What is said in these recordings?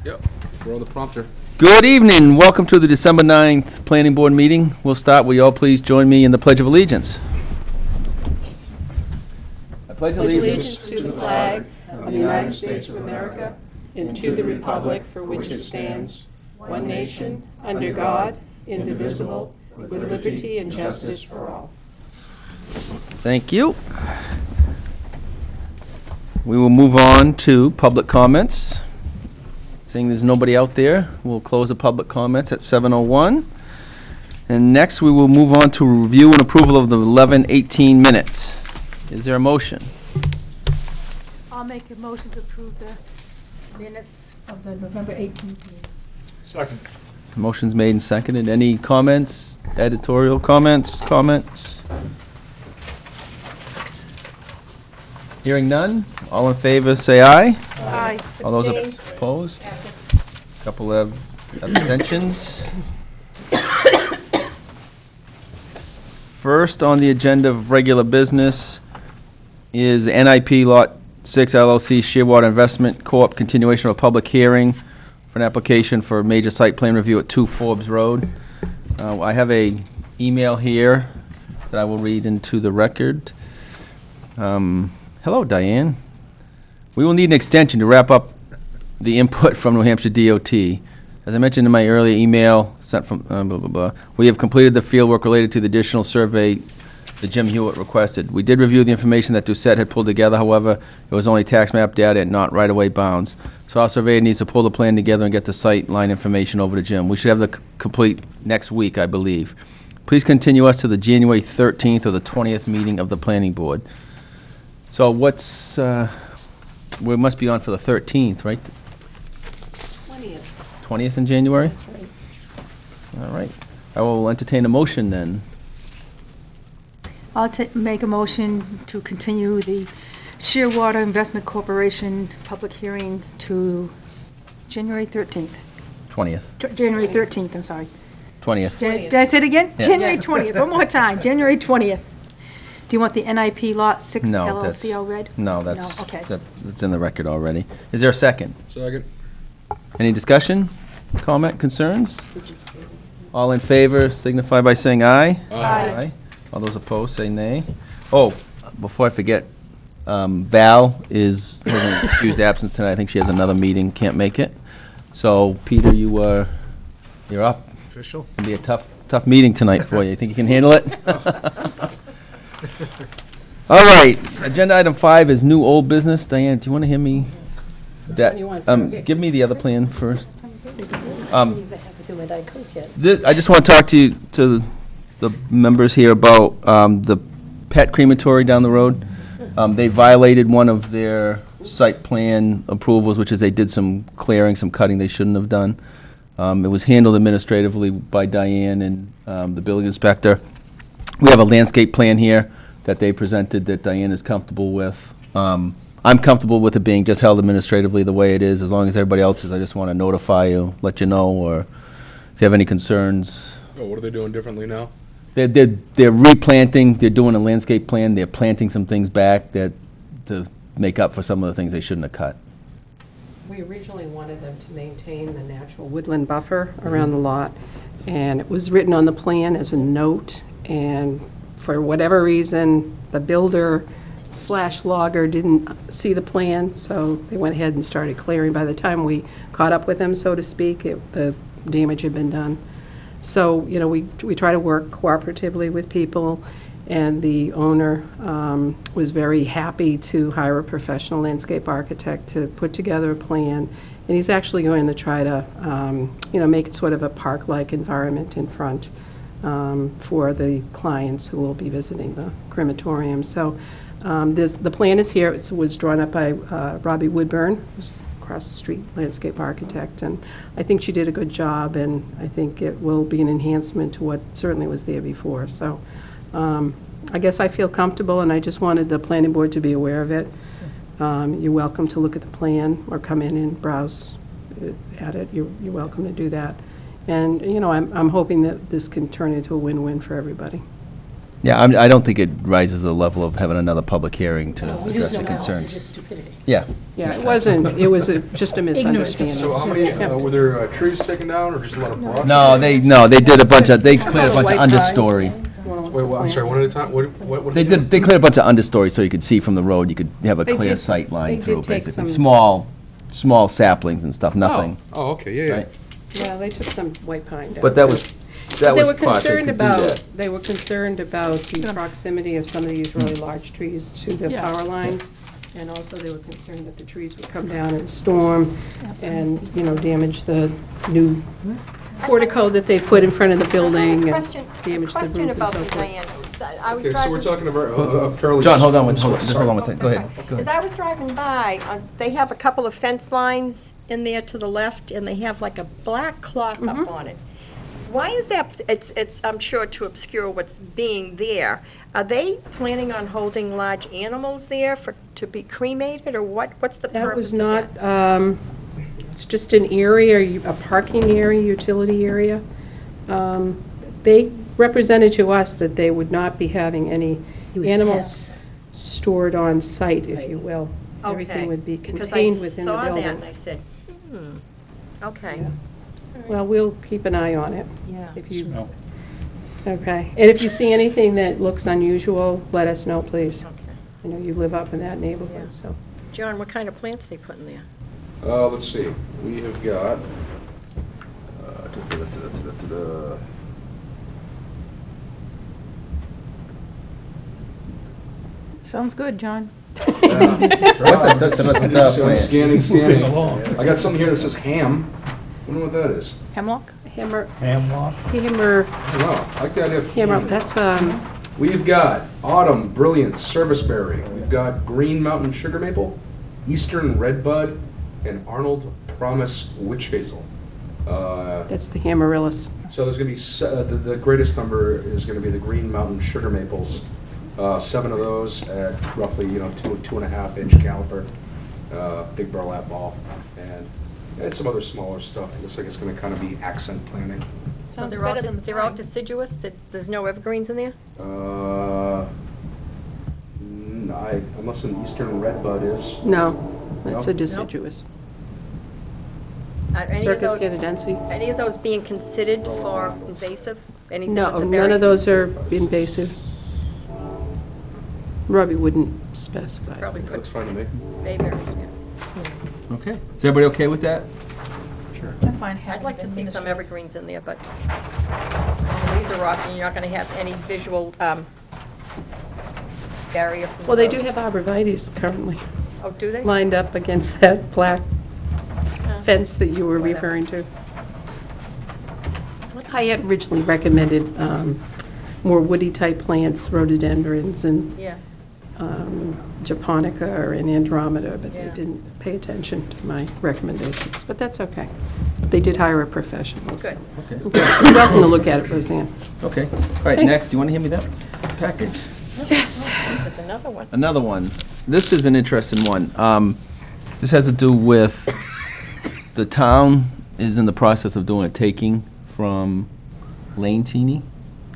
Yep, we're on the prompter. Good evening. Welcome to the December 9th Planning Board meeting. We'll start. Will you all please join me in the Pledge of Allegiance? I pledge allegiance to the flag of the United States of America and to the republic for which it stands, one nation, under God, indivisible, with liberty and justice for all. Thank you. We will move on to public comments. Seeing there's nobody out there, we'll close the public comments at 7:01. And next, we will move on to review and approval of the 11:18 minutes. Is there a motion? I'll make a motion to approve the minutes of the November 18th meeting. Second. Motion's made and seconded. Any comments, editorial comments? Hearing none, all in favor say aye. Aye. All those Abstain. opposed? Couple of abstentions. First on the agenda of regular business is NIP Lot 6 LLC Shearwater Investment Corp. Continuation of a public hearing for an application for a major site plan review at 2 Forbes Road. I have a email here that I will read into the record. Hello, Diane. We will need an extension to wrap up the input from New Hampshire DOT. As I mentioned in my earlier email sent from we have completed the fieldwork related to the additional survey that Jim Hewitt requested. We did review the information that Doucette had pulled together. However, it was only tax map data and not right-of-way bounds. So our surveyor needs to pull the plan together and get the site line information over to Jim. We should have the complete next week, I believe. Please continue us to the January 13th or the 20th meeting of the Planning Board. So what's, we must be on for the 13th, right? 20th in January? That's right. All right. I will entertain a motion then. I'll make a motion to continue the Shearwater Investment Corporation public hearing to January 13th. 20th. January 13th, I'm sorry. 20th. Did I say it again? Yeah. January 20th, one more time, January 20th. Do you want the NIP Lot 6 No, LLC all read? No, that's, No, okay. that's in the record already. Is there a second? Second. Any discussion, comment, concerns? All in favor signify by saying aye. Aye. All those opposed say nay. Oh, before I forget, Val has an excused absence tonight. I think she has another meeting, can't make it. So, Peter, you're up. Official. It'll be a tough meeting tonight for you. You think you can handle it? All right, agenda item 5 is new old business. Diane, do you want to hear me? one you want first? Give me the other plan first. I I just want to talk to the members here about the pet crematory down the road. They violated one of their site plan approvals, which is they did some clearing, some cutting they shouldn't have done. It was handled administratively by Diane and the building inspector. We have a landscape plan here that they presented that Diane is comfortable with. I'm comfortable with it being just held administratively the way it is. As long as everybody else is, I just want to notify you, let you know, or if you have any concerns. Oh, what are they doing differently now? They're replanting, they're doing a landscape plan, they're planting some things back that to make up for some of the things they shouldn't have cut. We originally wanted them to maintain the natural woodland buffer around the lot, and it was written on the plan as a note, and for whatever reason, the builder/logger didn't see the plan, so they went ahead and started clearing. By the time we caught up with them, so to speak, the damage had been done. So, you know, we try to work cooperatively with people, and the owner was very happy to hire a professional landscape architect to put together a plan, and he's actually going to try to, you know, make it sort of a park-like environment in front for the clients who will be visiting the crematorium. So the plan is here. It was drawn up by Robbie Woodburn, who's across the street landscape architect, and I think she did a good job, and I think it will be an enhancement to what certainly was there before. So I guess I feel comfortable, and I just wanted the planning board to be aware of it. You're welcome to look at the plan or come in and browse at it. You're welcome to do that. And, you know, I'm hoping that this can turn into a win-win for everybody. Yeah, I don't think it rises to the level of having another public hearing to address the concerns. just stupidity. Yeah. Yeah, it wasn't, it was just a misunderstanding. So how many, were there trees taken down or just a lot of brush? No, they did a bunch of, they cleared a bunch of understory. Wait, well, I'm sorry, one at a time? What They cleared a bunch of understory so you could see from the road, you could have a They clear did- sight they line did through, take basically. some- Small saplings and stuff, nothing. Oh, okay, yeah, yeah. Right. Yeah, they took some white pine down. But that was They were part, they concerned could do about, that. they were concerned about the proximity of some of these really large trees to the Yeah. power lines. And also they were concerned that the trees would come down in a storm and, damage the new portico that they put in front of the building and Question damage the roof question and about so the forth. land. I was Okay, so we're driving, talking about a fairly... John, hold on, I'm just hold sorry. on one second, go ahead. Go as ahead. I was driving by, they have a couple of fence lines in there to the left, and they have like a black clock Mm-hmm. up on it. Why is that? It's, I'm sure, to obscure what's being there. Are they planning on holding large animals there to be cremated, or what's the That was purpose of not, that? it's just an area, a parking area, utility area. They represented to us that they would not be having any animals stored on site, if you will. Everything would be contained within the Because I saw that, and building. I said, okay. Well, we'll keep an eye on it. Yeah. If you, okay. And if you see anything that looks unusual, let us know, please. Okay. You live up in that neighborhood, so. John, what kind of plants they put in there? Let's see, we have got... Sounds good, John. What's a I'm scanning. I got something here that says ham. I wonder what that is. Hemlock? Hammer, Hamlock? hammer, Wow, I like the idea of hammer, ham. that's, We've got autumn brilliant serviceberry. We've got green mountain sugar maple, eastern redbud, and Arnold promise witch hazel. that's the Amaryllis. So there's going to be, the greatest number is going to be the green mountain sugar maples. 7 of those at roughly, 2.5 inch caliper, big burlap ball, and some other smaller stuff. It looks like it's going to kind of be accent planting. So Sounds they're all better than the they're all pine. deciduous? There's no evergreens in there? Unless an eastern redbud is. No, that's No? a deciduous. Are any of Circus those, canadense? any of those being considered for invasive? Anything No, with the none of berries? those are invasive. Robbie wouldn't specify. Probably That looks put fine to me. bayberries, yeah. Okay. Is everybody okay with that? I'm fine I'd having like it to see some administered. evergreens in there, but these are off, and you're not gonna have any visual, barrier from the Well, they road. do have arborvitae's currently Oh, do they? lined up against that black fence that you were referring to. I had originally recommended more woody-type plants, rhododendrons and Yeah. japonica and andromeda, but they Yeah. didn't pay attention to my recommendations. But that's okay. They did hire a professional. so- Good. Okay. You're welcome to look at it, Roseanne. Okay. All right, Okay. next, do you want to hand me that package? Yes. There's another one. Another one. This is an interesting one. This has to do with, the town is in the process of doing a taking from Lane Cheney,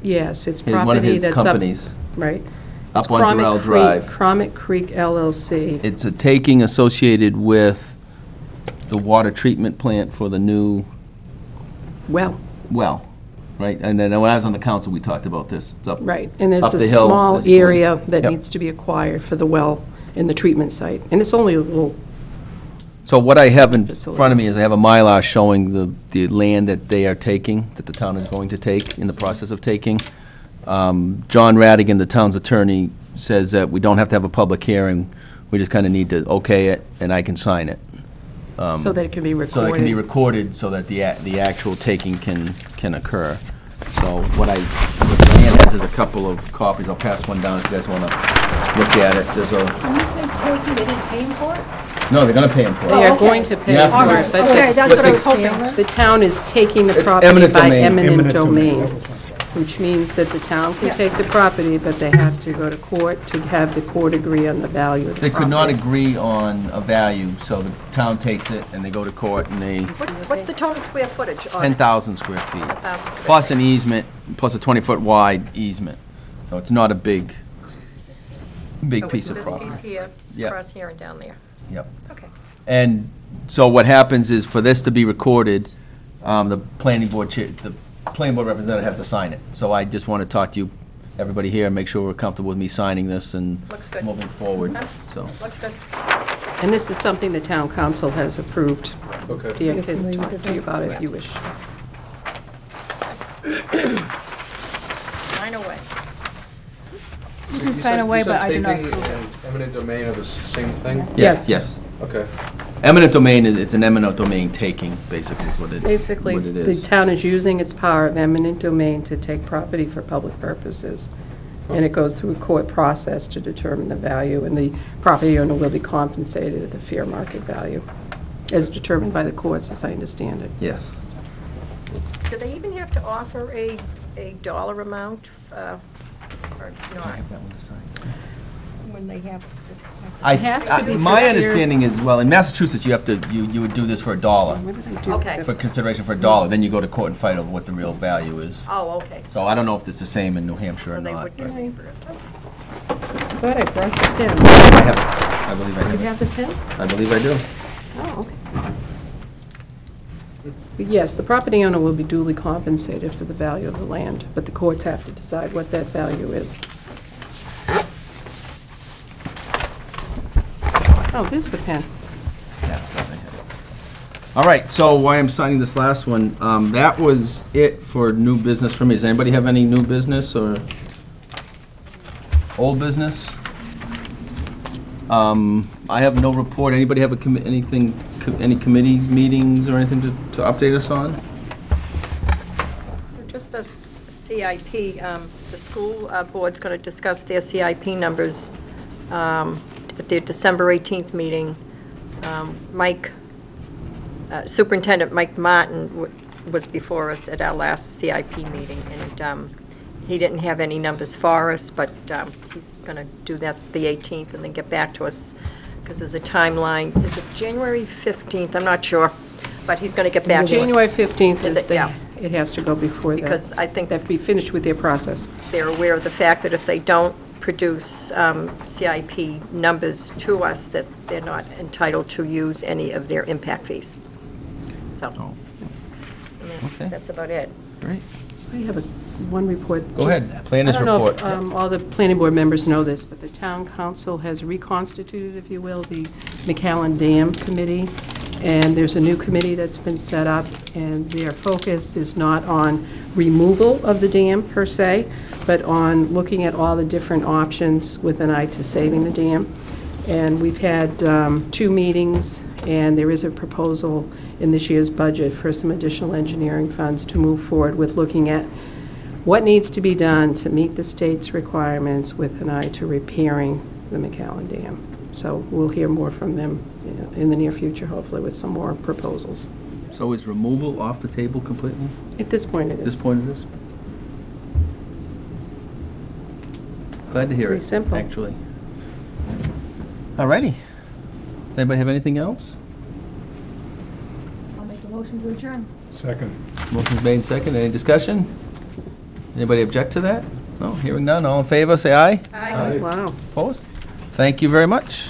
Yes, it's one of property his that's up. companies, Right. up It's on Cromit Durrell Creek- Drive. Cromit Creek LLC. It's a taking associated with the water treatment plant for the new Well, well, right? And then when I was on the council, we talked about this. It's up, right, and Up there's a the hill, small there's a area that Yep. needs to be acquired for the well in the treatment site. And it's only a little, So what I have in Facility. front of me is I have a Mylar showing the land that they are taking, that the town is going to take, in the process of taking. John Radigan, the town's attorney, says that we don't have to have a public hearing, we just kind of need to okay it, and I can sign it. so that it can be recorded. So that it can be recorded, so that the actual taking can occur. So what Diane has is a couple of copies, I'll pass one down if you guys want to look at it. There's a, When you say taking, they didn't pay him for it? no, they're going to pay him for it. They are okay. going to pay You have to for do it, it. but Okay, that's what I was What's hoping. the town is taking the It's property eminent by domain. eminent Eminent domain. domain, which means that the town can take the property, but they have to go to court to have the court agree on the value of the They property. could not agree on a value, so the town takes it and they go to court and they, What's the total square footage on it? 10,000 square feet. 10,000 square Plus feet. an easement, plus a 20-foot wide easement. So it's not a big So piece of it's property. this piece here, Yeah. across here and down there. Yep. Okay. And so what happens is, for this to be recorded, the planning board representative has to sign it. So I just want to talk to you, everybody here, and make sure we're comfortable with me signing this and Looks good. moving forward, Okay. so. Looks good. And this is something the town council has approved. Okay. Dia can talk to you about it if you wish. Sign away. You can sign away, but I do not You said approve taping it. and eminent domain are the same thing? Yes. Yes. Okay. Eminent domain, it's an eminent domain taking, basically, is what it Basically, what it the is. town is using its power of eminent domain to take property for public purposes. And it goes through a court process to determine the value, and the property owner will be compensated at the fair market value, as determined by the courts, as I understand it. Yes. Do they even have to offer a dollar amount, or not, when they have this type of... It has to be for My fair- understanding is, well, in Massachusetts, you would do this for $1, What did I do? Okay. for consideration for $1, then you go to court and fight over what the real value is. Oh, okay. So I don't know if it's the same in New Hampshire or So they not. would but get reimbursed. Okay. I thought I brought the pen. I have it. I believe I You have have the pen? it. I believe I do. Oh, okay. Yes, the property owner will be duly compensated for the value of the land, but the courts have to decide what that value is. Oh, here's the pen. Yeah, I have it. All right, so why I'm signing this last one, that was it for new business for me. Does anybody have any new business or old business? I have no report. Anybody have any committees, meetings, or anything to update us on? Just the CIP, the school board's going to discuss their CIP numbers at their December 18th meeting. Superintendent Mike Martin was before us at our last CIP meeting, and he didn't have any numbers for us, but he's going to do that the 18th and then get back to us, because there's a timeline. Is it January 15th? I'm not sure, but he's going to get back to us. January 15th Is is it? the, Yeah. it has to go before that. Because I think They have to be finished with their process. they're aware of the fact that if they don't produce CIP numbers to us, that they're not entitled to use any of their impact fees. So, Oh, and okay. that's about it. great. I have one report. Go just- ahead, planners I don't know report. if all the planning board members know this, but the town council has reconstituted, if you will, the McAllen Dam Committee, and there's a new committee that's been set up, and their focus is not on removal of the dam per se, but on looking at all the different options with an eye to saving the dam. And we've had 2 meetings, and there is a proposal in this year's budget for some additional engineering funds to move forward with looking at what needs to be done to meet the state's requirements with an eye to repairing the McAllen Dam. So we'll hear more from them in the near future, hopefully, with some more proposals. So is removal off the table completely? At this point, it At this is. point it is? Glad to hear it. Pretty simple. Actually. All righty. Does anybody have anything else? I'll make a motion to adjourn. Second. Motion's made second. Any discussion? Anybody object to that? No, hearing none. All in favor, say aye. Aye. Wow. Opposed? Thank you very much.